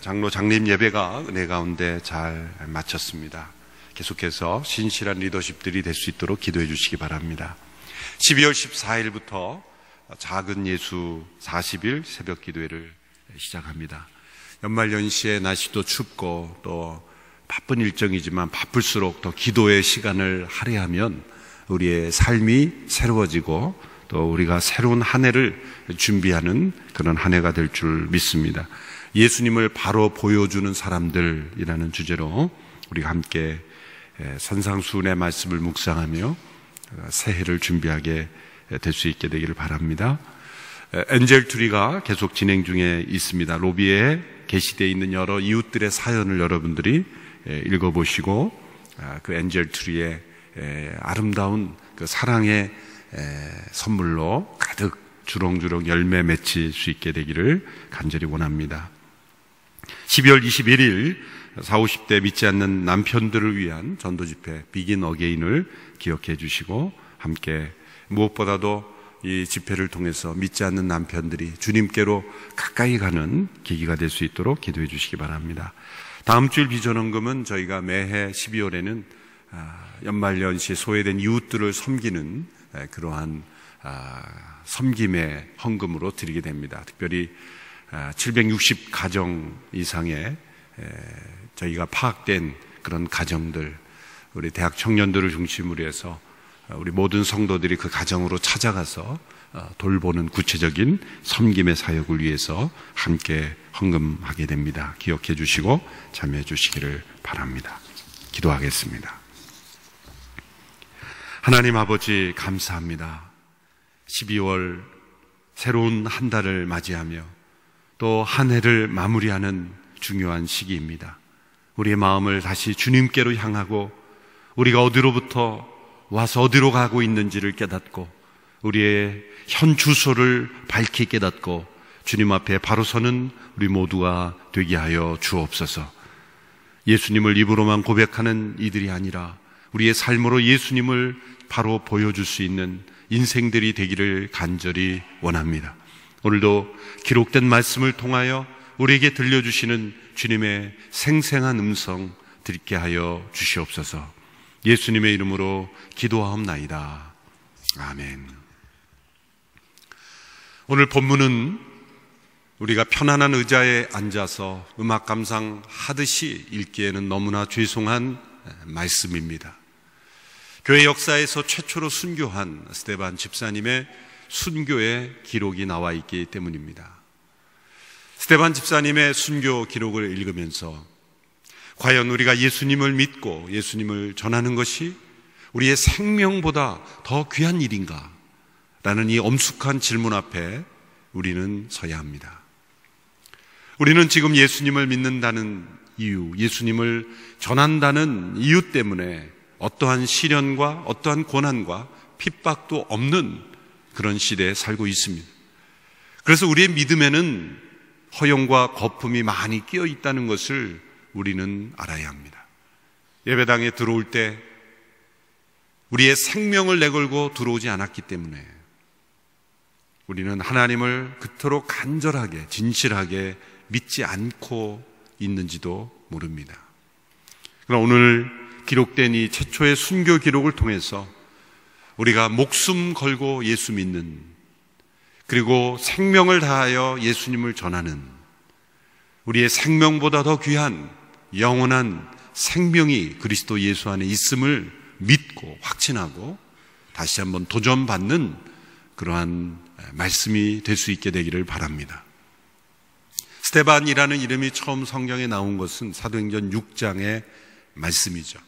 장로 장림 예배가 은혜 가운데 잘 마쳤습니다. 계속해서 신실한 리더십들이 될 수 있도록 기도해 주시기 바랍니다. 12월 14일부터 작은 예수 40일 새벽 기도회를 시작합니다. 연말연시에 날씨도 춥고 또 바쁜 일정이지만 바쁠수록 더 기도의 시간을 할애하면 우리의 삶이 새로워지고 또 우리가 새로운 한 해를 준비하는 그런 한 해가 될 줄 믿습니다. 예수님을 바로 보여주는 사람들이라는 주제로 우리가 함께 산상수훈의 말씀을 묵상하며 새해를 준비하게 될 수 있게 되기를 바랍니다. 엔젤 트리가 계속 진행 중에 있습니다. 로비에 게시되어 있는 여러 이웃들의 사연을 여러분들이 읽어보시고 그 엔젤 트리의 아름다운 그 사랑의 선물로 가득 주렁주렁 열매 맺힐 수 있게 되기를 간절히 원합니다. 12월 21일 40, 50대 믿지 않는 남편들을 위한 전도집회 비긴 어게인을 기억해 주시고 함께 무엇보다도 이 집회를 통해서 믿지 않는 남편들이 주님께로 가까이 가는 계기가 될 수 있도록 기도해 주시기 바랍니다. 다음 주일 비전헌금은 저희가 매해 12월에는 연말연시 소외된 이웃들을 섬기는 그러한 섬김의 헌금으로 드리게 됩니다. 특별히 760가정 이상의 저희가 파악된 그런 가정들, 우리 대학 청년들을 중심으로 해서 우리 모든 성도들이 그 가정으로 찾아가서 돌보는 구체적인 섬김의 사역을 위해서 함께 헌금하게 됩니다. 기억해 주시고 참여해 주시기를 바랍니다. 기도하겠습니다. 하나님 아버지 감사합니다. 12월 새로운 한 달을 맞이하며 또 한 해를 마무리하는 중요한 시기입니다. 우리의 마음을 다시 주님께로 향하고 우리가 어디로부터 와서 어디로 가고 있는지를 깨닫고 우리의 현 주소를 밝히 깨닫고 주님 앞에 바로 서는 우리 모두가 되게 하여 주옵소서. 예수님을 입으로만 고백하는 이들이 아니라 우리의 삶으로 예수님을 바로 보여줄 수 있는 인생들이 되기를 간절히 원합니다. 오늘도 기록된 말씀을 통하여 우리에게 들려주시는 주님의 생생한 음성 듣게 하여 주시옵소서. 예수님의 이름으로 기도하옵나이다. 아멘. 오늘 본문은 우리가 편안한 의자에 앉아서 음악 감상하듯이 읽기에는 너무나 죄송한 말씀입니다. 교회 역사에서 최초로 순교한 스데반 집사님의 순교의 기록이 나와 있기 때문입니다. 스데반 집사님의 순교 기록을 읽으면서 과연 우리가 예수님을 믿고 예수님을 전하는 것이 우리의 생명보다 더 귀한 일인가? 라는 이 엄숙한 질문 앞에 우리는 서야 합니다. 우리는 지금 예수님을 믿는다는 이유, 예수님을 전한다는 이유 때문에 어떠한 시련과 어떠한 고난과 핍박도 없는 그런 시대에 살고 있습니다. 그래서 우리의 믿음에는 허용과 거품이 많이 끼어 있다는 것을 우리는 알아야 합니다. 예배당에 들어올 때 우리의 생명을 내걸고 들어오지 않았기 때문에 우리는 하나님을 그토록 간절하게 진실하게 믿지 않고 있는지도 모릅니다. 그러나 오늘 기록된 이 최초의 순교 기록을 통해서 우리가 목숨 걸고 예수 믿는, 그리고 생명을 다하여 예수님을 전하는 우리의 생명보다 더 귀한 영원한 생명이 그리스도 예수 안에 있음을 믿고 확신하고 다시 한번 도전받는 그러한 말씀이 될 수 있게 되기를 바랍니다. 스데반이라는 이름이 처음 성경에 나온 것은 사도행전 6장의 말씀이죠.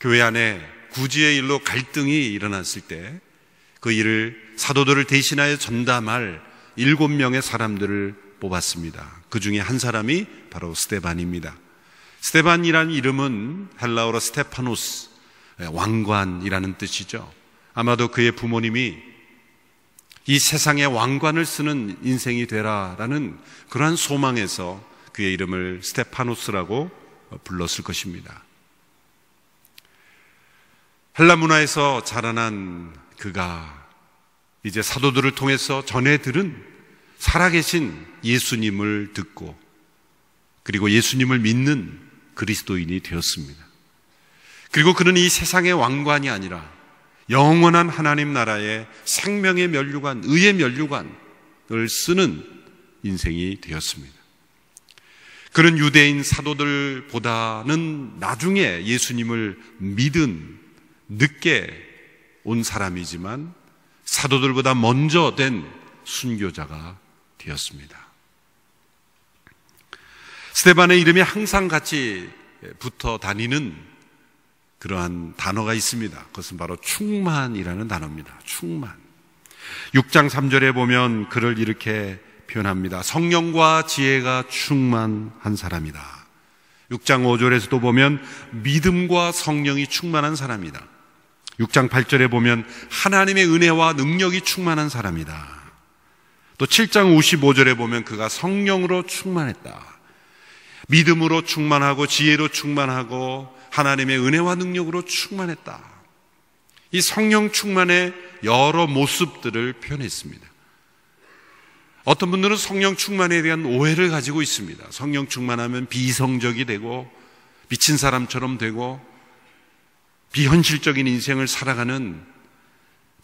교회 안에 구지의 일로 갈등이 일어났을 때 그 일을 사도들을 대신하여 전담할 7명의 사람들을 뽑았습니다. 그 중에 한 사람이 바로 스데반입니다. 스데반이라는 이름은 헬라어로 스테파노스, 왕관이라는 뜻이죠. 아마도 그의 부모님이 이 세상의 왕관을 쓰는 인생이 되라라는 그러한 소망에서 그의 이름을 스테파노스라고 불렀을 것입니다. 헬라 문화에서 자라난 그가 이제 사도들을 통해서 전해 들은 살아계신 예수님을 듣고 그리고 예수님을 믿는 그리스도인이 되었습니다. 그리고 그는 이 세상의 왕관이 아니라 영원한 하나님 나라의 생명의 면류관, 의의 면류관을 쓰는 인생이 되었습니다. 그는 유대인 사도들보다는 나중에 예수님을 믿은 늦게 온 사람이지만 사도들보다 먼저 된 순교자가 되었습니다. 스데반의 이름에 항상 같이 붙어 다니는 그러한 단어가 있습니다. 그것은 바로 충만이라는 단어입니다. 충만. 6장 3절에 보면 그를 이렇게 표현합니다. 성령과 지혜가 충만한 사람이다. 6장 5절에서도 보면 믿음과 성령이 충만한 사람이다. 6장 8절에 보면 하나님의 은혜와 능력이 충만한 사람이다. 또 7장 55절에 보면 그가 성령으로 충만했다. 믿음으로 충만하고 지혜로 충만하고 하나님의 은혜와 능력으로 충만했다. 이 성령 충만의 여러 모습들을 표현했습니다. 어떤 분들은 성령 충만에 대한 오해를 가지고 있습니다. 성령 충만하면 비이성적이 되고 미친 사람처럼 되고 비현실적인 인생을 살아가는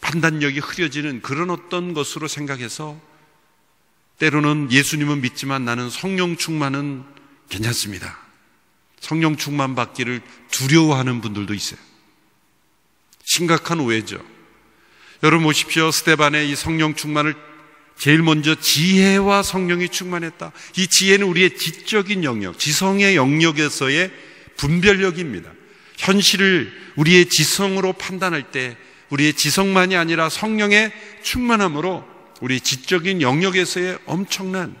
판단력이 흐려지는 그런 어떤 것으로 생각해서 때로는 예수님은 믿지만 나는 성령 충만은 괜찮습니다. 성령 충만 받기를 두려워하는 분들도 있어요. 심각한 오해죠. 여러분 보십시오. 스데반의 이 성령 충만을 제일 먼저 지혜와 성령이 충만했다. 이 지혜는 우리의 지적인 영역, 지성의 영역에서의 분별력입니다. 현실을 우리의 지성으로 판단할 때 우리의 지성만이 아니라 성령의 충만함으로 우리 지적인 영역에서의 엄청난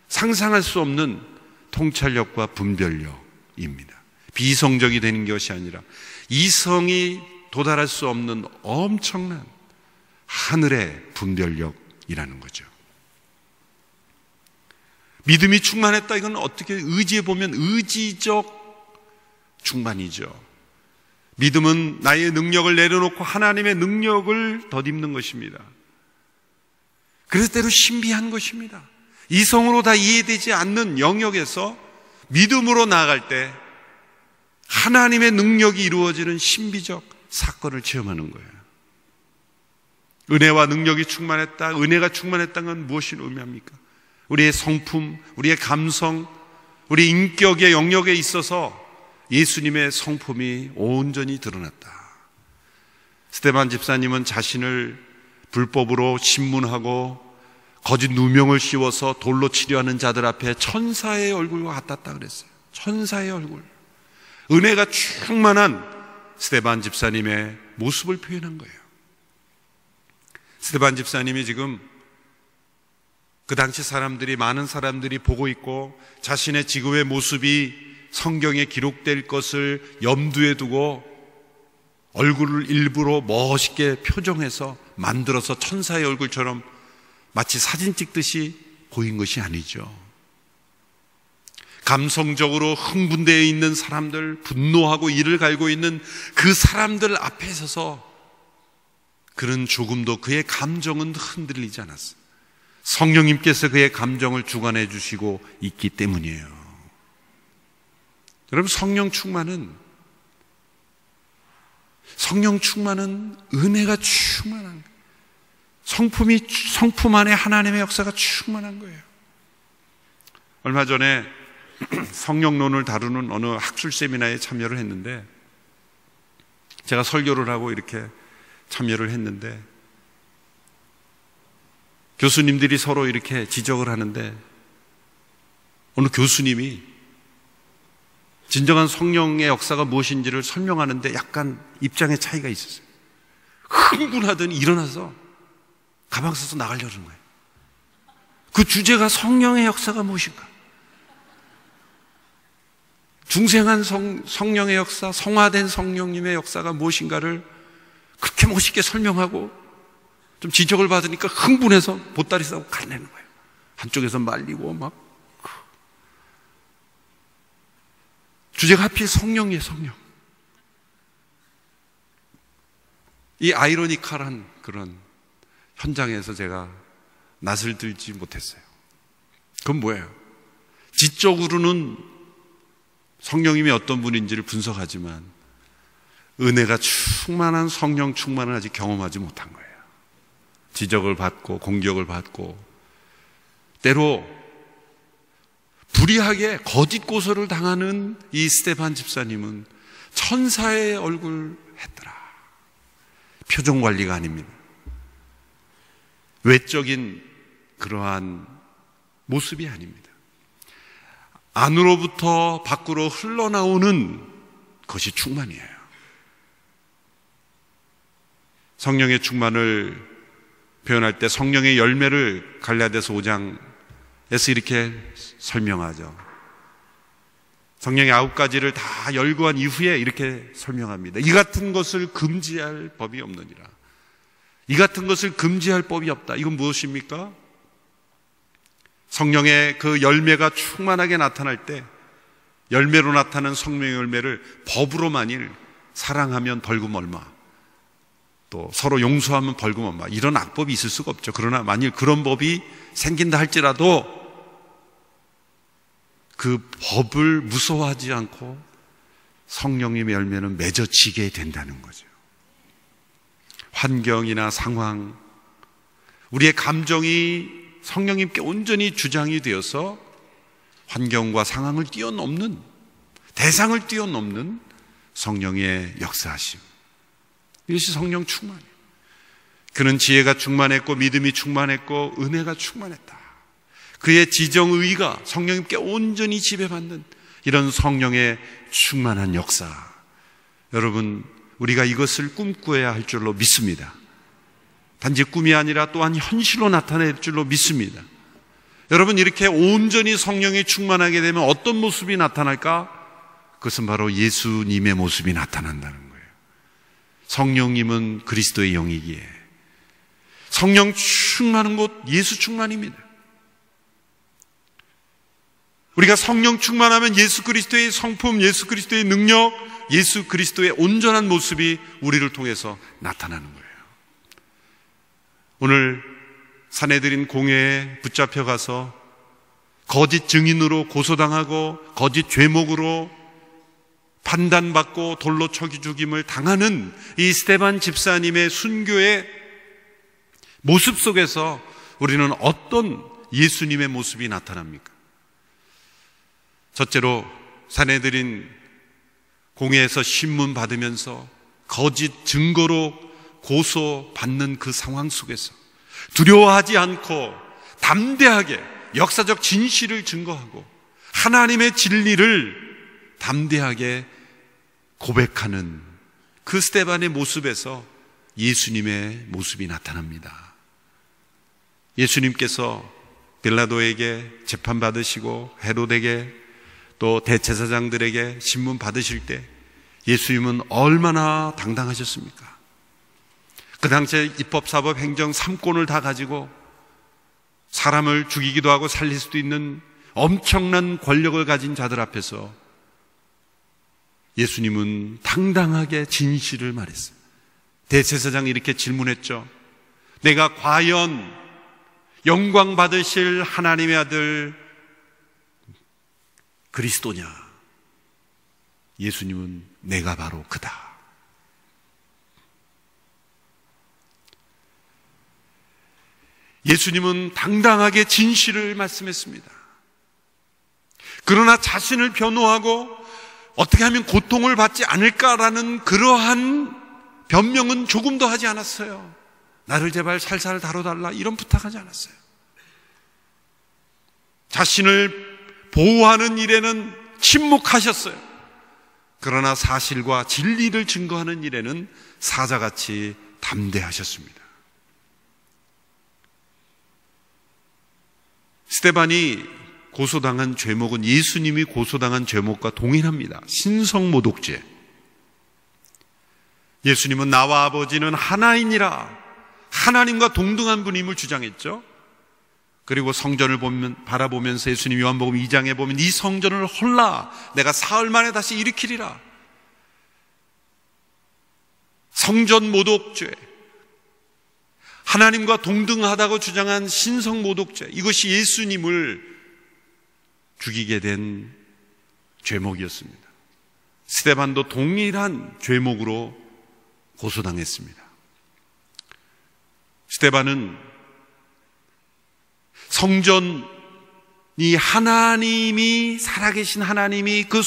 상상할 수 없는 통찰력과 분별력입니다. 비이성적이 되는 것이 아니라 이성이 도달할 수 없는 엄청난 하늘의 분별력이라는 거죠. 믿음이 충만했다. 이건 어떻게 의지해 보면 의지적 충만이죠. 믿음은 나의 능력을 내려놓고 하나님의 능력을 덧입는 것입니다. 그래서 때로 신비한 것입니다. 이성으로 다 이해되지 않는 영역에서 믿음으로 나아갈 때 하나님의 능력이 이루어지는 신비적 사건을 체험하는 거예요. 은혜와 능력이 충만했다. 은혜가 충만했다는 건 무엇을 의미합니까? 우리의 성품, 우리의 감성, 우리 인격의 영역에 있어서 예수님의 성품이 온전히 드러났다. 스데반 집사님은 자신을 불법으로 신문하고 거짓 누명을 씌워서 돌로 치려하는 자들 앞에 천사의 얼굴과 같았다 그랬어요. 천사의 얼굴. 은혜가 충만한 스데반 집사님의 모습을 표현한 거예요. 스데반 집사님이 지금 그 당시 많은 사람들이 보고 있고 자신의 지금의 모습이 성경에 기록될 것을 염두에 두고 얼굴을 일부러 멋있게 표정해서 만들어서 천사의 얼굴처럼 마치 사진 찍듯이 보인 것이 아니죠. 감성적으로 흥분되어 있는 사람들, 분노하고 이를 갈고 있는 그 사람들 앞에 서서 그는 조금도 그의 감정은 흔들리지 않았어요. 성령님께서 그의 감정을 주관해 주시고 있기 때문이에요. 여러분, 성령 충만은 은혜가 충만한 거예요. 성품 안에 하나님의 역사가 충만한 거예요. 얼마 전에 성령론을 다루는 어느 학술 세미나에 참여를 했는데 제가 설교를 하고 이렇게 참여를 했는데 교수님들이 서로 이렇게 지적을 하는데 어느 교수님이 진정한 성령의 역사가 무엇인지를 설명하는데 약간 입장의 차이가 있었어요. 흥분하더니 일어나서 가방 써서 나가려는 거예요. 그 주제가 성령의 역사가 무엇인가? 중생한 성령의 역사, 성화된 성령님의 역사가 무엇인가를 그렇게 멋있게 설명하고 좀 지적을 받으니까 흥분해서 보따리 싸고 가내는 거예요. 한쪽에서 말리고 막. 주제가 하필 성령이에요, 성령. 이 아이러니컬한 그런 현장에서 제가 낯을 들지 못했어요. 그건 뭐예요? 지적으로는 성령님이 어떤 분인지를 분석하지만 은혜가 충만한 성령 충만을 아직 경험하지 못한 거예요. 지적을 받고 공격을 받고 때로 불의하게 거짓 고소를 당하는 이 스데반 집사님은 천사의 얼굴 했더라. 표정 관리가 아닙니다. 외적인 그러한 모습이 아닙니다. 안으로부터 밖으로 흘러나오는 것이 충만이에요. 성령의 충만을 표현할 때 성령의 열매를 갈라디아서 5장에서 이렇게 설명하죠. 성령의 9가지를 다 열거한 이후에 이렇게 설명합니다. 이 같은 것을 금지할 법이 없느니라. 이 같은 것을 금지할 법이 없다. 이건 무엇입니까? 성령의 그 열매가 충만하게 나타날 때 열매로 나타나는 성령의 열매를 법으로 만일 사랑하면 벌금 얼마, 또 서로 용서하면 벌금 얼마, 이런 악법이 있을 수가 없죠. 그러나 만일 그런 법이 생긴다 할지라도 그 법을 무서워하지 않고 성령님의 열매는 맺어지게 된다는 거죠. 환경이나 상황, 우리의 감정이 성령님께 온전히 주장이 되어서 환경과 상황을 뛰어넘는, 대상을 뛰어넘는 성령의 역사하심, 이것이 성령 충만이에요. 그는 지혜가 충만했고 믿음이 충만했고 은혜가 충만했다. 그의 지정의가 성령님께 온전히 지배받는 이런 성령의 충만한 역사, 여러분 우리가 이것을 꿈꾸어야 할 줄로 믿습니다. 단지 꿈이 아니라 또한 현실로 나타낼 줄로 믿습니다. 여러분, 이렇게 온전히 성령이 충만하게 되면 어떤 모습이 나타날까? 그것은 바로 예수님의 모습이 나타난다는 거예요. 성령님은 그리스도의 영이기에 성령 충만한 곳 예수 충만입니다. 우리가 성령 충만하면 예수 그리스도의 성품, 예수 그리스도의 능력, 예수 그리스도의 온전한 모습이 우리를 통해서 나타나는 거예요. 오늘 사내들인 공회에 붙잡혀가서 거짓 증인으로 고소당하고 거짓 죄목으로 판단받고 돌로 쳐 죽임을 당하는 이 스데반 집사님의 순교의 모습 속에서 우리는 어떤 예수님의 모습이 나타납니까? 첫째로 사내들인 공회에서 신문 받으면서 거짓 증거로 고소받는 그 상황 속에서 두려워하지 않고 담대하게 역사적 진실을 증거하고 하나님의 진리를 담대하게 고백하는 그 스데반의 모습에서 예수님의 모습이 나타납니다. 예수님께서 빌라도에게 재판받으시고 헤롯에게 또 대제사장들에게 신문 받으실 때 예수님은 얼마나 당당하셨습니까? 그 당시에 입법, 사법, 행정 3권을 다 가지고 사람을 죽이기도 하고 살릴 수도 있는 엄청난 권력을 가진 자들 앞에서 예수님은 당당하게 진실을 말했어요. 대제사장이 이렇게 질문했죠. 내가 과연 영광 받으실 하나님의 아들 그리스도냐? 예수님은 내가 바로 그다. 예수님은 당당하게 진실을 말씀했습니다. 그러나 자신을 변호하고 어떻게 하면 고통을 받지 않을까라는 그러한 변명은 조금도 하지 않았어요. 나를 제발 살살 다뤄달라 이런 부탁하지 않았어요. 자신을 보호하는 일에는 침묵하셨어요. 그러나 사실과 진리를 증거하는 일에는 사자같이 담대하셨습니다. 스데반이 고소당한 죄목은 예수님이 고소당한 죄목과 동일합니다. 신성모독죄. 예수님은 나와 아버지는 하나이니라, 하나님과 동등한 분임을 주장했죠. 그리고 성전을 바라보면서 예수님 요한복음 2장에 보면 이 성전을 헐라 내가 사흘 만에 다시 일으키리라. 성전 모독죄, 하나님과 동등하다고 주장한 신성 모독죄, 이것이 예수님을 죽이게 된 죄목이었습니다. 스데반도 동일한 죄목으로 고소당했습니다. 스데반은 성전이 하나님이, 살아계신 하나님이 그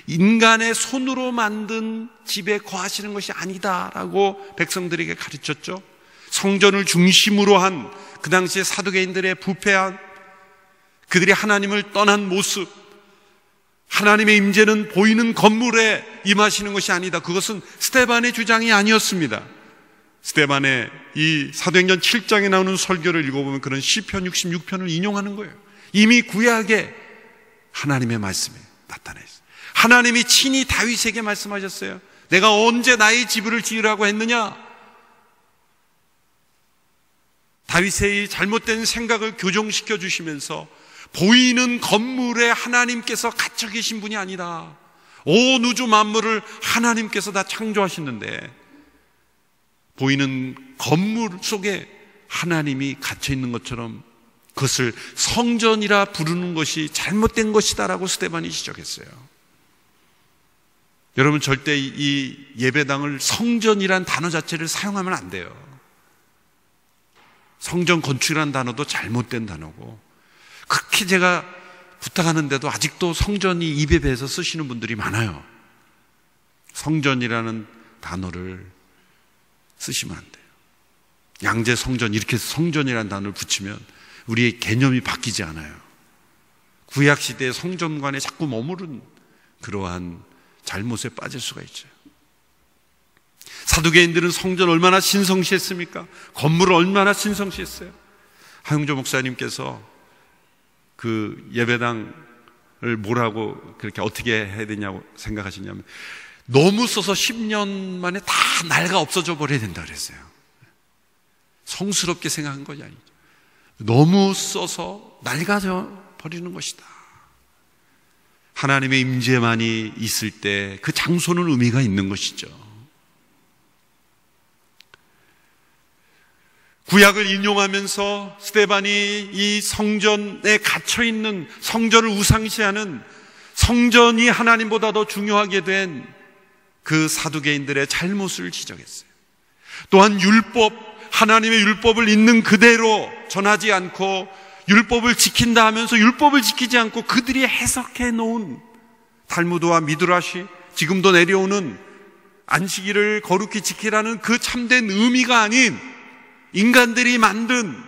인간의 손으로 만든 집에 거하시는 것이 아니다라고 백성들에게 가르쳤죠. 성전을 중심으로 한 그 당시에 사두개인들의 부패한, 그들이 하나님을 떠난 모습, 하나님의 임재는 보이는 건물에 임하시는 것이 아니다. 그것은 스데반의 주장이 아니었습니다. 스데반의 이 사도행전 7장에 나오는 설교를 읽어보면 그런 시편 66편을 인용하는 거예요. 이미 구약에 하나님의 말씀이 나타나 있어요. 하나님이 친히 다윗에게 말씀하셨어요. 내가 언제 나의 집을 지으라고 했느냐? 다윗의 잘못된 생각을 교정시켜 주시면서 보이는 건물에 하나님께서 갇혀 계신 분이 아니다. 온 우주 만물을 하나님께서 다 창조하셨는데 보이는 건물 속에 하나님이 갇혀 있는 것처럼 그것을 성전이라 부르는 것이 잘못된 것이다라고 스데반이 지적했어요. 여러분, 절대 이 예배당을 성전이란 단어 자체를 사용하면 안 돼요. 성전 건축이라는 단어도 잘못된 단어고, 그렇게 제가 부탁하는데도 아직도 성전이 입에 배서 쓰시는 분들이 많아요. 성전이라는 단어를 쓰시면 안 돼요. 양재 성전, 이렇게 성전이라는 단어를 붙이면 우리의 개념이 바뀌지 않아요. 구약시대의 성전관에 자꾸 머무른 그러한 잘못에 빠질 수가 있죠. 사두개인들은 성전 얼마나 신성시했습니까? 건물을 얼마나 신성시했어요. 하용조 목사님께서 그 예배당을 뭐라고 그렇게 어떻게 해야 되냐고 생각하시냐면 너무 써서 10년 만에 다 낡아 없어져 버려야 된다 그랬어요. 성스럽게 생각한 것이 아니죠. 너무 써서 낡아져 버리는 것이다. 하나님의 임재만이 있을 때 그 장소는 의미가 있는 것이죠. 구약을 인용하면서 스데반이 이 성전에 갇혀있는, 성전을 우상시하는, 성전이 하나님보다 더 중요하게 된 그 사두개인들의 잘못을 지적했어요. 또한 율법, 하나님의 율법을 있는 그대로 전하지 않고 율법을 지킨다 하면서 율법을 지키지 않고 그들이 해석해 놓은 탈무드와 미드라시, 지금도 내려오는 안식일을 거룩히 지키라는 그 참된 의미가 아닌 인간들이 만든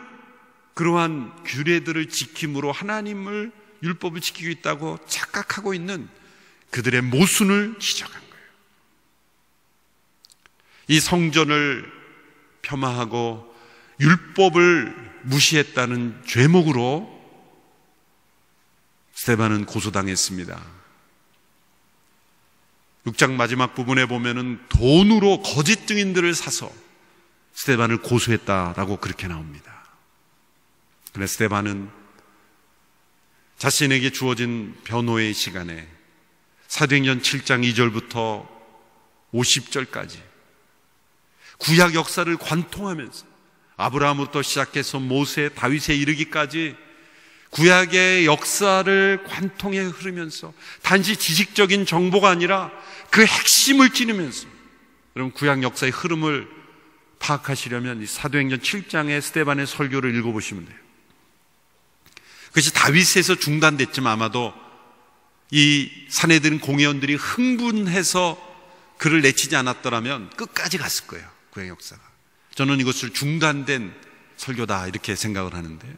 그러한 규례들을 지킴으로 하나님을, 율법을 지키고 있다고 착각하고 있는 그들의 모순을 지적한 거예요. 이 성전을 폄하하고 율법을 무시했다는 죄목으로 스데반은 고소당했습니다. 6장 마지막 부분에 보면은 돈으로 거짓 증인들을 사서 스데반을 고소했다라고 그렇게 나옵니다. 그런데 스데반은 자신에게 주어진 변호의 시간에 사도행전 7장 2절부터 50절까지 구약 역사를 관통하면서 아브라함부터 시작해서 모세, 다윗에 이르기까지 구약의 역사를 관통해 흐르면서 단지 지식적인 정보가 아니라 그 핵심을 찌르면서, 여러분 구약 역사의 흐름을 파악하시려면 이 사도행전 7장의 스데반의 설교를 읽어보시면 돼요. 그것이 다윗에서 중단됐지만 아마도 이 사내들은 공회원들이 흥분해서 그를 내치지 않았더라면 끝까지 갔을 거예요. 구약 역사가. 저는 이것을 중단된 설교다 이렇게 생각을 하는데,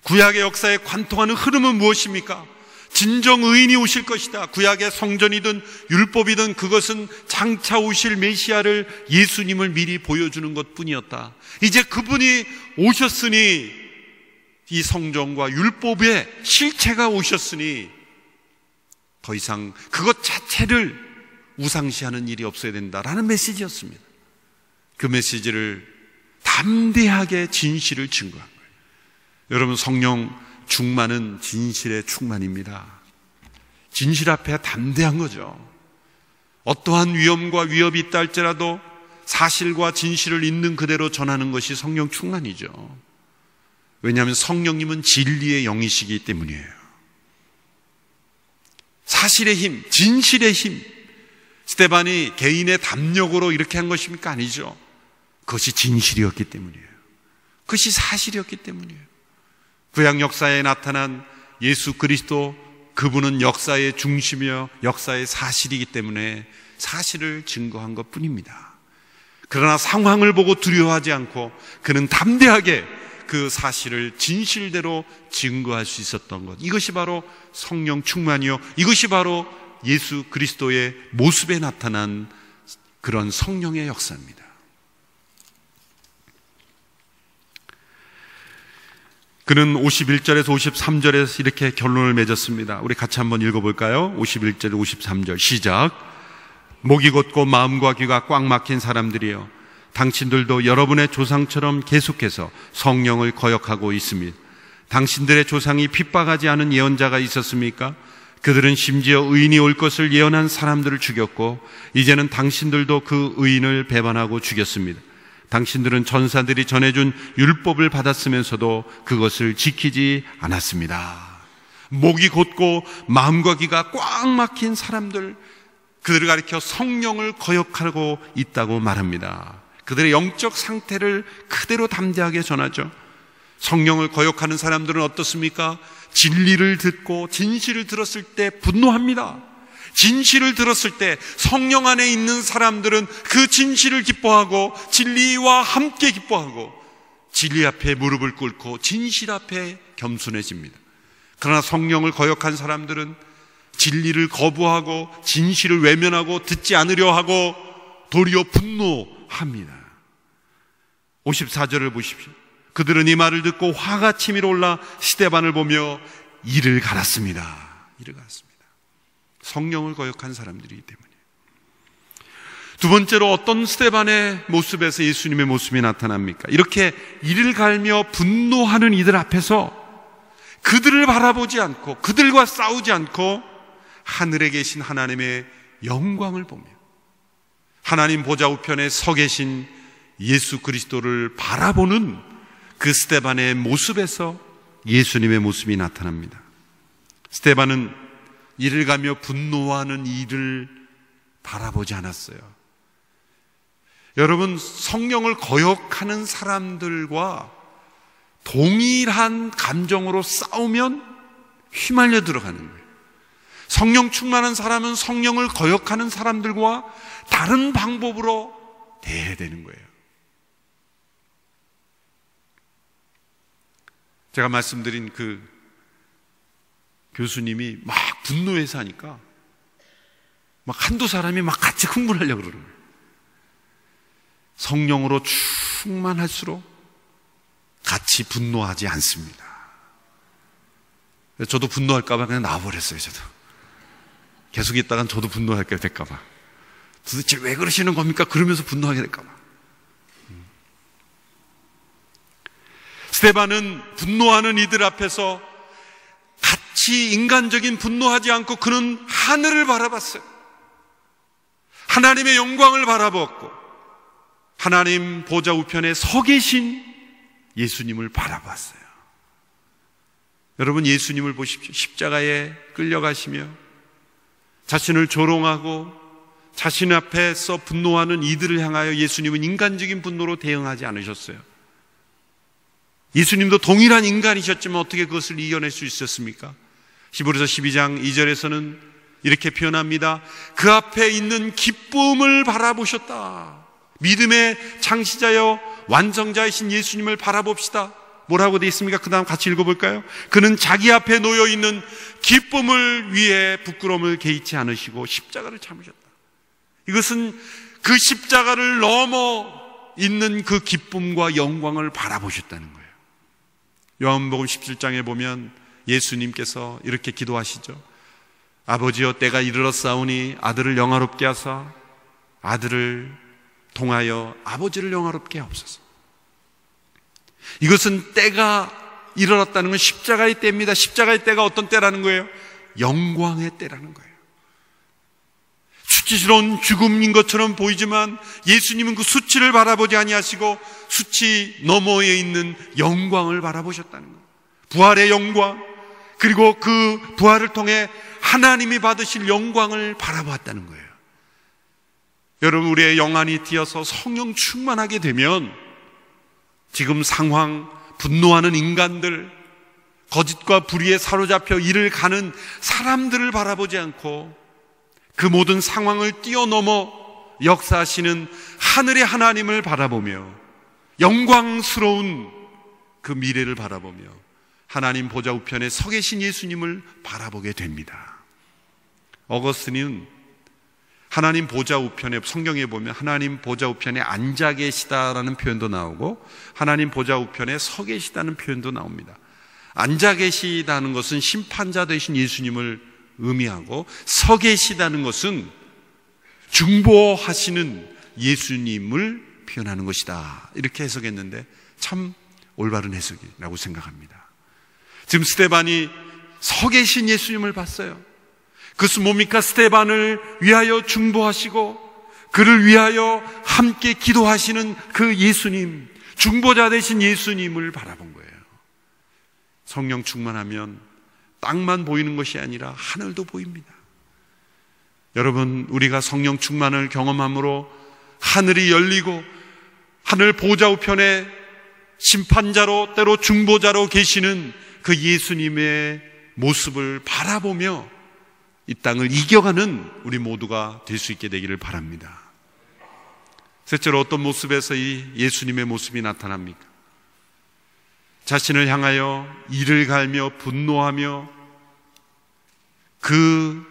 구약의 역사에 관통하는 흐름은 무엇입니까? 진정 의인이 오실 것이다. 구약의 성전이든 율법이든 그것은 장차 오실 메시아를, 예수님을 미리 보여주는 것뿐이었다. 이제 그분이 오셨으니, 이 성전과 율법의 실체가 오셨으니 더 이상 그것 자체를 우상시하는 일이 없어야 된다라는 메시지였습니다. 그 메시지를 담대하게 진실을 증거한 거예요. 여러분, 성령 충만은 진실의 충만입니다. 진실 앞에 담대한 거죠. 어떠한 위험과 위협이 있다 할지라도 사실과 진실을 있는 그대로 전하는 것이 성령 충만이죠. 왜냐하면 성령님은 진리의 영이시기 때문이에요. 사실의 힘, 진실의 힘. 스데반이 개인의 담력으로 이렇게 한 것입니까? 아니죠. 그것이 진실이었기 때문이에요. 그것이 사실이었기 때문이에요. 구약 역사에 나타난 예수 그리스도, 그분은 역사의 중심이며 역사의 사실이기 때문에 사실을 증거한 것뿐입니다. 그러나 상황을 보고 두려워하지 않고 그는 담대하게 그 사실을 진실대로 증거할 수 있었던 것, 이것이 바로 성령 충만이요, 이것이 바로 예수 그리스도의 모습에 나타난 그런 성령의 역사입니다. 그는 51절에서 53절에서 이렇게 결론을 맺었습니다. 우리 같이 한번 읽어볼까요? 51절 53절 시작. 목이 곧고 마음과 귀가 꽉 막힌 사람들이여, 당신들도 여러분의 조상처럼 계속해서 성령을 거역하고 있습니다. 당신들의 조상이 핍박하지 않은 예언자가 있었습니까? 그들은 심지어 의인이 올 것을 예언한 사람들을 죽였고 이제는 당신들도 그 의인을 배반하고 죽였습니다. 당신들은 전사들이 전해준 율법을 받았으면서도 그것을 지키지 않았습니다. 목이 곧고 마음과 귀가 꽉 막힌 사람들, 그들을 가리켜 성령을 거역하고 있다고 말합니다. 그들의 영적 상태를 그대로 담대하게 전하죠. 성령을 거역하는 사람들은 어떻습니까? 진리를 듣고 진실을 들었을 때 분노합니다. 진실을 들었을 때 성령 안에 있는 사람들은 그 진실을 기뻐하고 진리와 함께 기뻐하고 진리 앞에 무릎을 꿇고 진실 앞에 겸손해집니다. 그러나 성령을 거역한 사람들은 진리를 거부하고 진실을 외면하고 듣지 않으려 하고 도리어 분노합니다. 54절을 보십시오. 그들은 이 말을 듣고 화가 치밀어 올라 스데반을 보며 이를 갈았습니다. 이를 갈았습니다. 성령을 거역한 사람들이기 때문에. 두 번째로 어떤 스데반의 모습에서 예수님의 모습이 나타납니까? 이렇게 이를 갈며 분노하는 이들 앞에서 그들을 바라보지 않고 그들과 싸우지 않고 하늘에 계신 하나님의 영광을 보며 하나님 보좌 우편에 서 계신 예수 그리스도를 바라보는 그 스데반의 모습에서 예수님의 모습이 나타납니다. 스데반은 이를 가며 분노하는 이를 바라보지 않았어요. 여러분, 성령을 거역하는 사람들과 동일한 감정으로 싸우면 휘말려 들어가는 거예요. 성령 충만한 사람은 성령을 거역하는 사람들과 다른 방법으로 대해야 되는 거예요. 제가 말씀드린 그 교수님이 막 분노해서 하니까 막 한두 사람이 막 같이 흥분하려고 그러는 거예요. 성령으로 충만할수록 같이 분노하지 않습니다. 저도 분노할까봐 그냥 나와버렸어요. 저도 계속 있다간 저도 분노하게 될까봐. 도대체 왜 그러시는 겁니까? 그러면서 분노하게 될까봐. 스데반은 분노하는 이들 앞에서 같이 인간적인 분노하지 않고 그는 하늘을 바라봤어요. 하나님의 영광을 바라보았고 하나님 보좌 우편에 서 계신 예수님을 바라봤어요. 여러분, 예수님을 보십시오. 십자가에 끌려가시며 자신을 조롱하고 자신 앞에서 분노하는 이들을 향하여 예수님은 인간적인 분노로 대응하지 않으셨어요. 예수님도 동일한 인간이셨지만 어떻게 그것을 이겨낼 수 있었습니까? 히브리서 12장 2절에서는 이렇게 표현합니다. 그 앞에 있는 기쁨을 바라보셨다. 믿음의 창시자여 완성자이신 예수님을 바라봅시다. 뭐라고 되어 있습니까? 그 다음 같이 읽어볼까요? 그는 자기 앞에 놓여있는 기쁨을 위해 부끄러움을 개의치 않으시고 십자가를 참으셨다. 이것은 그 십자가를 넘어 있는 그 기쁨과 영광을 바라보셨다는 거예요. 요한복음 17장에 보면 예수님께서 이렇게 기도하시죠. 아버지여, 때가 이르렀사오니 아들을 영화롭게 하사 아들을 통하여 아버지를 영화롭게 하옵소서. 이것은 때가 이르렀다는 건 십자가의 때입니다. 십자가의 때가 어떤 때라는 거예요? 영광의 때라는 거예요. 수치스러운 죽음인 것처럼 보이지만 예수님은 그 수치를 바라보지 아니하시고 수치 너머에 있는 영광을 바라보셨다는 거예요. 부활의 영광, 그리고 그 부활을 통해 하나님이 받으실 영광을 바라보았다는 거예요. 여러분, 우리의 영안이 띄어서 성령 충만하게 되면 지금 상황, 분노하는 인간들, 거짓과 불의에 사로잡혀 이를 가는 사람들을 바라보지 않고 그 모든 상황을 뛰어넘어 역사하시는 하늘의 하나님을 바라보며 영광스러운 그 미래를 바라보며 하나님 보좌 우편에 서 계신 예수님을 바라보게 됩니다. 어거스틴은 하나님 보좌 우편에, 성경에 보면 하나님 보좌 우편에 앉아 계시다라는 표현도 나오고 하나님 보좌 우편에 서 계시다는 표현도 나옵니다. 앉아 계시다는 것은 심판자 되신 예수님을 의미하고 서 계시다는 것은 중보하시는 예수님을 표현하는 것이다, 이렇게 해석했는데 참 올바른 해석이라고 생각합니다. 지금 스데반이 서 계신 예수님을 봤어요. 그것은 뭡니까? 스데반을 위하여 중보하시고 그를 위하여 함께 기도하시는 그 예수님, 중보자 되신 예수님을 바라본 거예요. 성령 충만하면 땅만 보이는 것이 아니라 하늘도 보입니다. 여러분, 우리가 성령 충만을 경험함으로 하늘이 열리고 하늘 보좌 우편에 심판자로, 때로 중보자로 계시는 그 예수님의 모습을 바라보며 이 땅을 이겨가는 우리 모두가 될 수 있게 되기를 바랍니다. 셋째로, 어떤 모습에서 이 예수님의 모습이 나타납니까? 자신을 향하여 이를 갈며 분노하며 그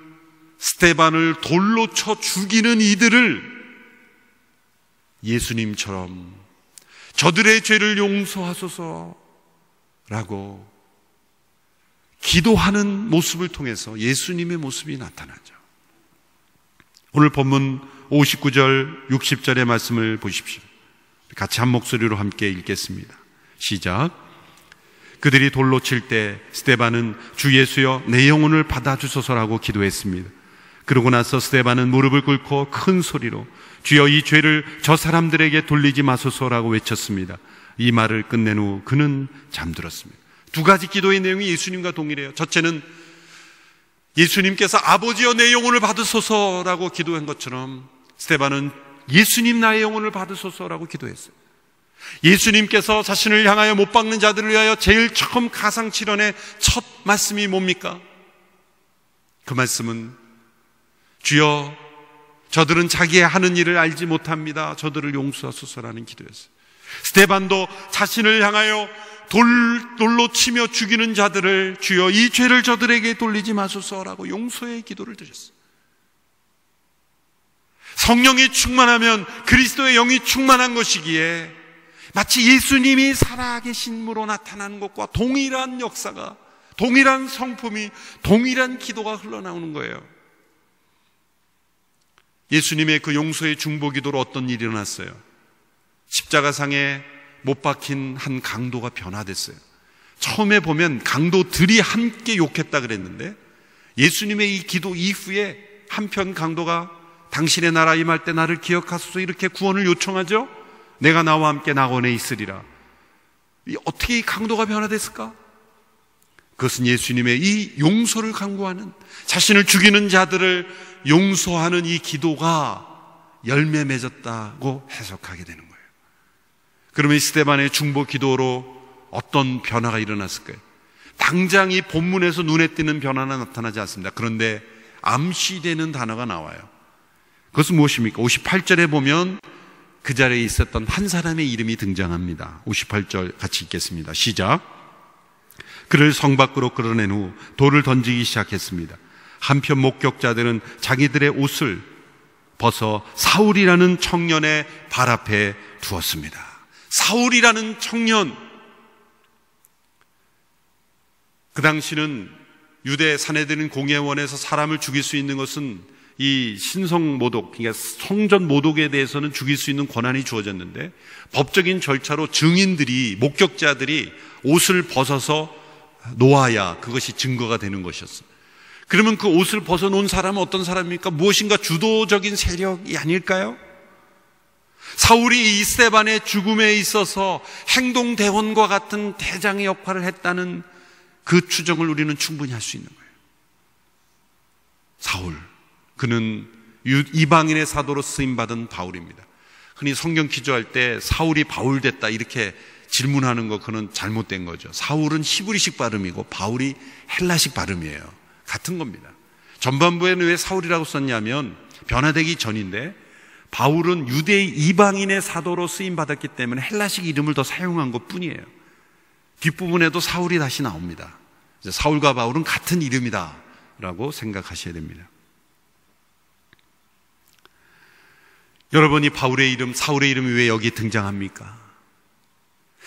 스데반을 돌로 쳐 죽이는 이들을 예수님처럼 저들의 죄를 용서하소서라고 기도하는 모습을 통해서 예수님의 모습이 나타나죠. 오늘 본문 59절, 60절의 말씀을 보십시오. 같이 한 목소리로 함께 읽겠습니다. 시작. 그들이 돌로 칠 때 스데반은 주 예수여 내 영혼을 받아주소서라고 기도했습니다. 그러고 나서 스데반은 무릎을 꿇고 큰 소리로 주여 이 죄를 저 사람들에게 돌리지 마소서라고 외쳤습니다. 이 말을 끝낸 후 그는 잠들었습니다. 두 가지 기도의 내용이 예수님과 동일해요. 첫째는 예수님께서 아버지여 내 영혼을 받으소서라고 기도한 것처럼 스데반은 예수님 나의 영혼을 받으소서라고 기도했어요. 예수님께서 자신을 향하여 못 박는 자들을 위하여 제일 처음 가상칠언의 첫 말씀이 뭡니까? 그 말씀은 주여 저들은 자기의 하는 일을 알지 못합니다. 저들을 용서하소서라는 기도였어요. 스데반도 자신을 향하여 돌로 치며 죽이는 자들을 주여 이 죄를 저들에게 돌리지 마소서라고 용서의 기도를 드렸어요. 성령이 충만하면 그리스도의 영이 충만한 것이기에 마치 예수님이 살아계심으로 나타나는 것과 동일한 역사가, 동일한 성품이, 동일한 기도가 흘러나오는 거예요. 예수님의 그 용서의 중보 기도로 어떤 일이 일어났어요? 십자가상에 못 박힌 한 강도가 변화됐어요. 처음에 보면 강도들이 함께 욕했다 그랬는데 예수님의 이 기도 이후에 한편 강도가 당신의 나라 임할 때 나를 기억하소서 이렇게 구원을 요청하죠. 내가 나와 함께 낙원에 있으리라. 어떻게 이 강도가 변화됐을까? 그것은 예수님의 이 용서를 강구하는, 자신을 죽이는 자들을 용서하는 이 기도가 열매 맺었다고 해석하게 되는 거예요. 그러면 스데반의 중보 기도로 어떤 변화가 일어났을까요? 당장 이 본문에서 눈에 띄는 변화는 나타나지 않습니다. 그런데 암시되는 단어가 나와요. 그것은 무엇입니까? 58절에 보면 그 자리에 있었던 한 사람의 이름이 등장합니다. 58절 같이 읽겠습니다. 시작. 그를 성 밖으로 끌어낸 후 돌을 던지기 시작했습니다. 한편 목격자들은 자기들의 옷을 벗어 사울이라는 청년의 발 앞에 두었습니다. 사울이라는 청년, 그 당시는 유대 사내들은 공회원에서 사람을 죽일 수 있는 것은 이 신성 모독, 그러니까 성전 모독에 대해서는 죽일 수 있는 권한이 주어졌는데 법적인 절차로 증인들이, 목격자들이 옷을 벗어서 놓아야 그것이 증거가 되는 것이었어요. 그러면 그 옷을 벗어놓은 사람은 어떤 사람입니까? 무엇인가 주도적인 세력이 아닐까요? 사울이 이 스데반의 죽음에 있어서 행동대원과 같은 대장의 역할을 했다는 그 추정을 우리는 충분히 할 수 있는 거예요. 사울, 그는 이방인의 사도로 쓰임받은 바울입니다. 흔히 성경 기조할 때 사울이 바울 됐다 이렇게 질문하는 거, 그는 잘못된 거죠. 사울은 히브리식 발음이고 바울이 헬라식 발음이에요. 같은 겁니다. 전반부에는 왜 사울이라고 썼냐면 변화되기 전인데, 바울은 유대 이방인의 사도로 쓰임받았기 때문에 헬라식 이름을 더 사용한 것 뿐이에요. 뒷부분에도 사울이 다시 나옵니다. 사울과 바울은 같은 이름이다 라고 생각하셔야 됩니다. 여러분, 이 바울의 이름, 사울의 이름이 왜 여기 등장합니까?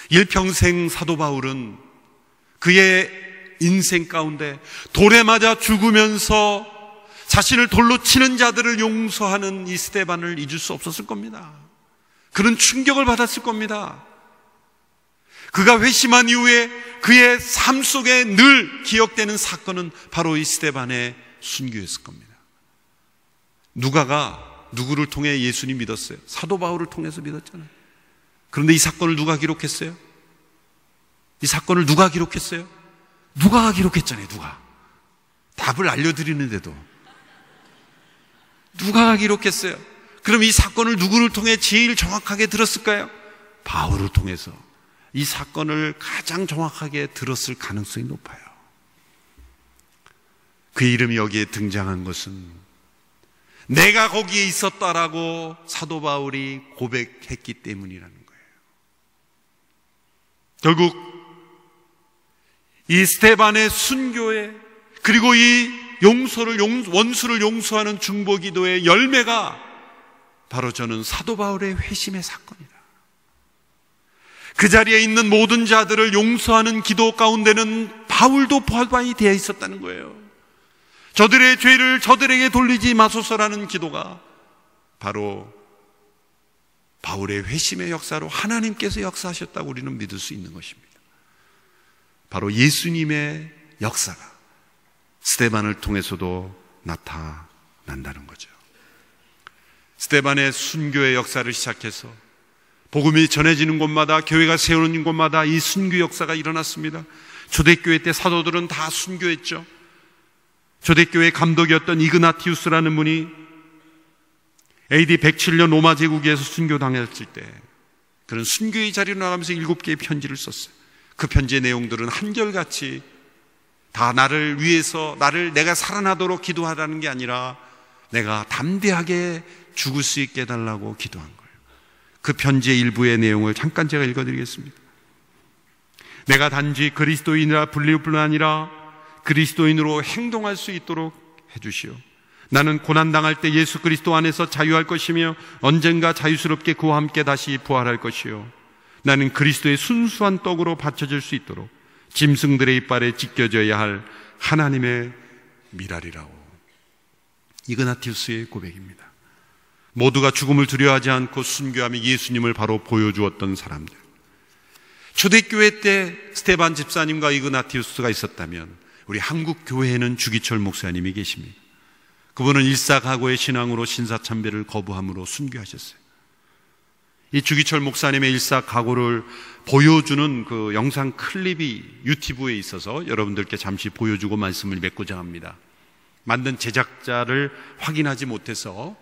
일평생 사도 바울은 그의 인생 가운데 돌에 맞아 죽으면서 자신을 돌로 치는 자들을 용서하는 이 스데반을 잊을 수 없었을 겁니다. 그런 충격을 받았을 겁니다. 그가 회심한 이후에 그의 삶 속에 늘 기억되는 사건은 바로 이 스데반의 순교였을 겁니다. 누가가 누구를 통해 예수님 믿었어요? 사도 바울을 통해서 믿었잖아요. 그런데 이 사건을 누가 기록했어요? 이 사건을 누가 기록했어요? 누가가 기록했잖아요. 누가. 답을 알려드리는데도 누가가 기록했어요. 그럼 이 사건을 누구를 통해 제일 정확하게 들었을까요? 바울을 통해서 이 사건을 가장 정확하게 들었을 가능성이 높아요. 그의 이름이 여기에 등장한 것은 내가 거기에 있었다라고 사도 바울이 고백했기 때문이라는 거예요. 결국 이 스데반의 순교에, 그리고 이 원수를 용서하는 중보기도의 열매가 바로 저는 사도 바울의 회심의 사건이다. 그 자리에 있는 모든 자들을 용서하는 기도 가운데는 바울도 포함이 되어 있었다는 거예요. 저들의 죄를 저들에게 돌리지 마소서라는 기도가 바로 바울의 회심의 역사로 하나님께서 역사하셨다고 우리는 믿을 수 있는 것입니다. 바로 예수님의 역사가 스데반을 통해서도 나타난다는 거죠. 스데반의 순교의 역사를 시작해서 복음이 전해지는 곳마다, 교회가 세우는 곳마다 이 순교 역사가 일어났습니다. 초대교회 때 사도들은 다 순교했죠. 초대교회 감독이었던 이그나티우스라는 분이 AD 107년 로마 제국에서 순교당했을 때 그런 순교의 자리로 나가면서 7개의 편지를 썼어요. 그 편지의 내용들은 한결같이 다 나를 위해서, 내가 살아나도록 기도하라는 게 아니라 내가 담대하게 죽을 수 있게 해달라고 기도한 거예요. 그 편지의 일부의 내용을 잠깐 제가 읽어드리겠습니다. 내가 단지 그리스도인이라 불릴 뿐 아니라 그리스도인으로 행동할 수 있도록 해주시오. 나는 고난당할 때 예수 그리스도 안에서 자유할 것이며 언젠가 자유스럽게 그와 함께 다시 부활할 것이요. 나는 그리스도의 순수한 떡으로 바쳐질 수 있도록 짐승들의 이빨에 찢겨져야 할 하나님의 미랄이라고. 이그나티우스의 고백입니다. 모두가 죽음을 두려워하지 않고 순교하며 예수님을 바로 보여주었던 사람들. 초대교회 때 스데반 집사님과 이그나티우스가 있었다면 우리 한국 교회에는 주기철 목사님이 계십니다. 그분은 일사각오의 신앙으로 신사참배를 거부함으로 순교하셨어요. 이 주기철 목사님의 일사각오를 보여주는 그 영상 클립이 유튜브에 있어서 여러분들께 잠시 보여주고 말씀을 맺고자 합니다. 만든 제작자를 확인하지 못해서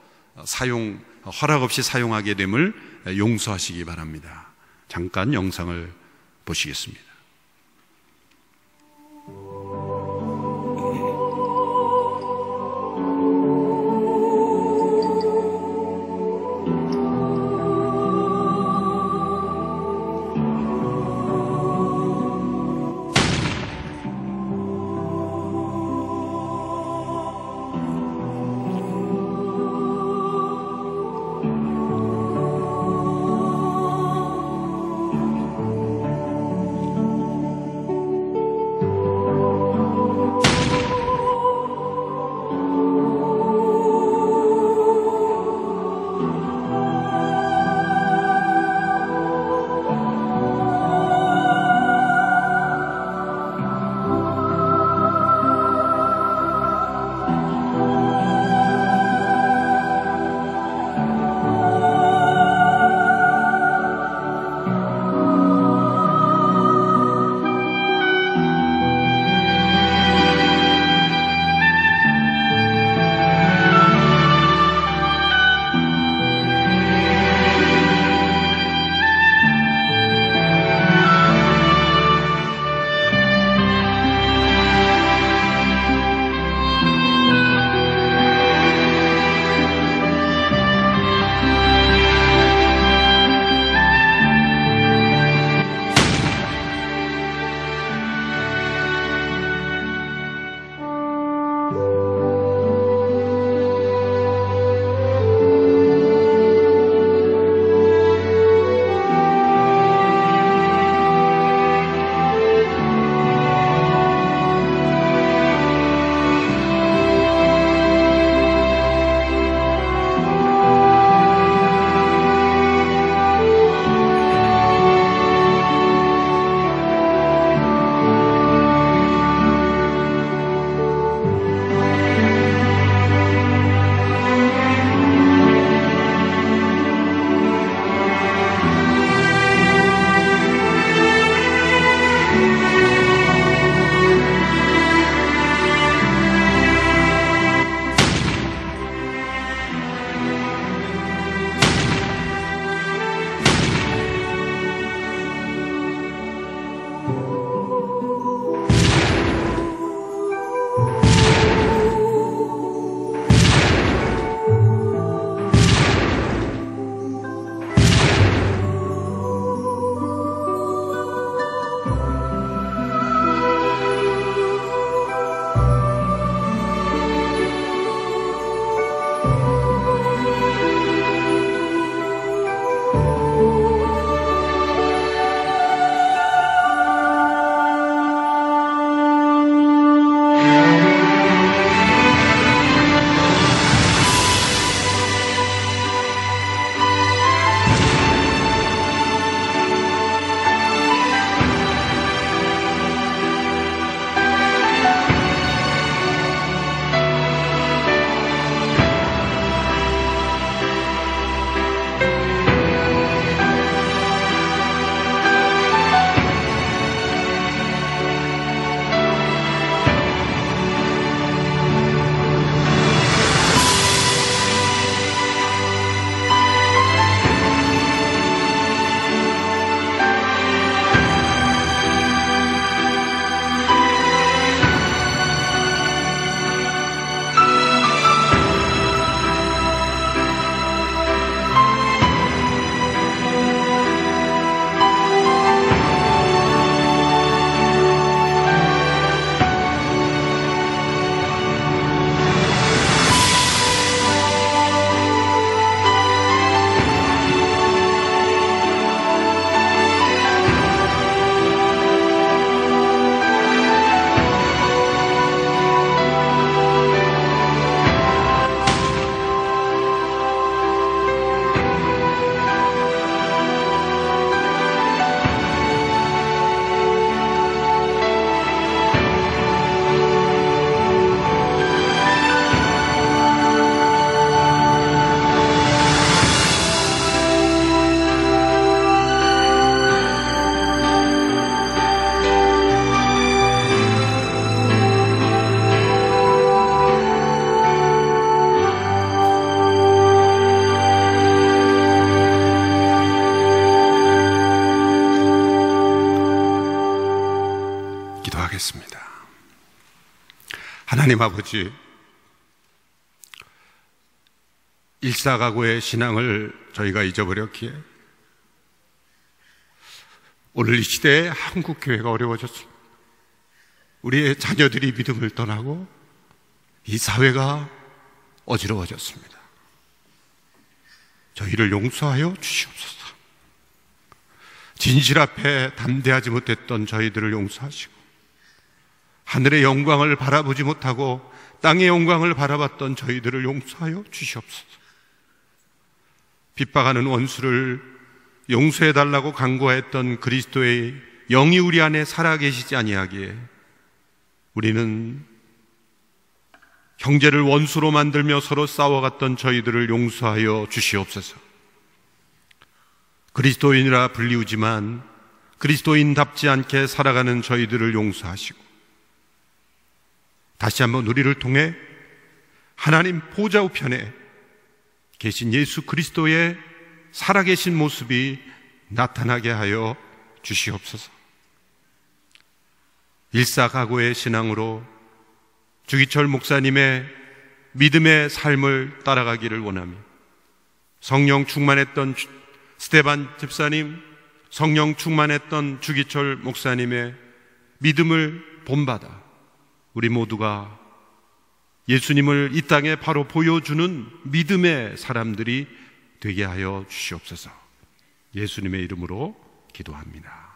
허락 없이 사용하게 됨을 용서하시기 바랍니다. 잠깐 영상을 보시겠습니다. 기도하겠습니다. 하나님 아버지, 일사가구의 신앙을 저희가 잊어버렸기에 오늘 이 시대에 한국교회가 어려워졌습니다. 우리의 자녀들이 믿음을 떠나고 이 사회가 어지러워졌습니다. 저희를 용서하여 주시옵소서. 진실 앞에 담대하지 못했던 저희들을 용서하시고 하늘의 영광을 바라보지 못하고 땅의 영광을 바라봤던 저희들을 용서하여 주시옵소서. 핍박하는 원수를 용서해달라고 간구하였던 그리스도의 영이 우리 안에 살아계시지 아니하기에 우리는 형제를 원수로 만들며 서로 싸워갔던 저희들을 용서하여 주시옵소서. 그리스도인이라 불리우지만 그리스도인답지 않게 살아가는 저희들을 용서하시고 다시 한번 우리를 통해 하나님 보좌 우편에 계신 예수 그리스도의 살아계신 모습이 나타나게 하여 주시옵소서. 일사가구의 신앙으로 주기철 목사님의 믿음의 삶을 따라가기를 원하며 성령 충만했던 스테반 집사님, 성령 충만했던 주기철 목사님의 믿음을 본받아 우리 모두가 예수님을 이 땅에 바로 보여주는 믿음의 사람들이 되게 하여 주시옵소서. 예수님의 이름으로 기도합니다.